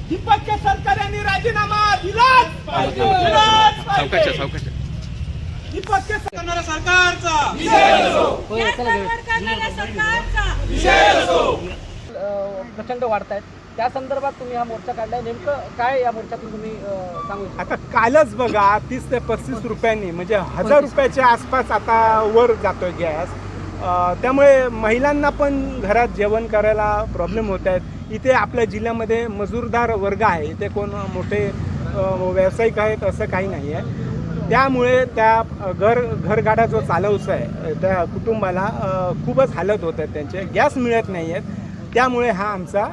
दीपक केसरकर यांनी राजीनामा दिलाच पाहिजे, दिलाच पाहिजे। दीपक केसरकर सरकारचा प्रचंड वाढतायत, त्या संदर्भात तुम्ही हा मोर्चा काढलाय, नेमकं काय या मोर्चातून तुम्ही सांगू शकता? आता कालच बघा 30 ते 35 रुपयांनी म्हणजे 1000 रुपयाच्या आसपास आता वर जातोय गॅस। त्यामुळे महिलांना पण घरात जेवण करायला प्रॉब्लेम होत आहेत। इथे आपल्या जिल्ह्यामध्ये मजूरदार वर्ग आहे, इथे कोण मोठे व्यावसायिक आहेत असं काही नाही आहे। त्यामुळे त्या घरगाडा जो चालवचा आहे त्या कुटुंबाला खूपच हालत होत आहेत, त्यांचे गॅस मिळत नाही आहेत। त्यामुळे हा आमचा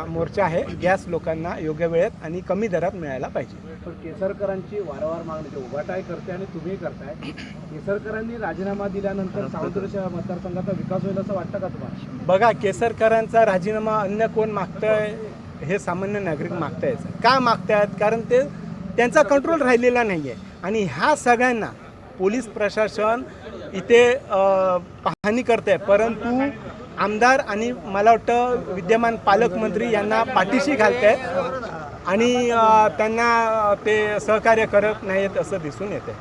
मोर्चा आहे, गॅस लोकांना योग्य वेळेत आणि कमी दरात मिळायला पाहिजे। पण केसरकरांची वारंवार मागणी उभाटाही करते आणि तुम्ही करताय। केसरकरांनी राजीनामा दिल्यानंतर सावंतवाडीच्या मतदारसंघाचा विकास होईल असं वाटतं का तुम्हाला? बघा, केसरकरांचा राजीनामा अन्य कोण मागतंय हे सामान्य नागरिक मागतायच। का मागतायत? कारण त्यांचा कंट्रोल राहिलेला नाही आहे आणि ह्या सगळ्यांना पोलीस प्रशासन इथे पाहणी करते, परंतु आमदार आणि मला वाटतं विद्यमान पालकमंत्री यांना पाठीशी घालत आहेत आणि त्यांना ते सहकार्य करत नाहीत असं दिसून येते।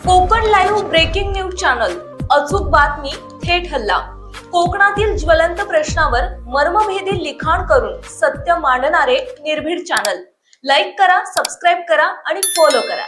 Konkan live breaking news channel, अचूक बातमी, थेट हल्ला। कोकणातील ज्वलंत प्रश्नावर मर्मभेदी लिखाण करून सत्य मांडणारे निर्भीड चॅनल। लाईक करा, सबस्क्राईब करा आणि फॉलो करा।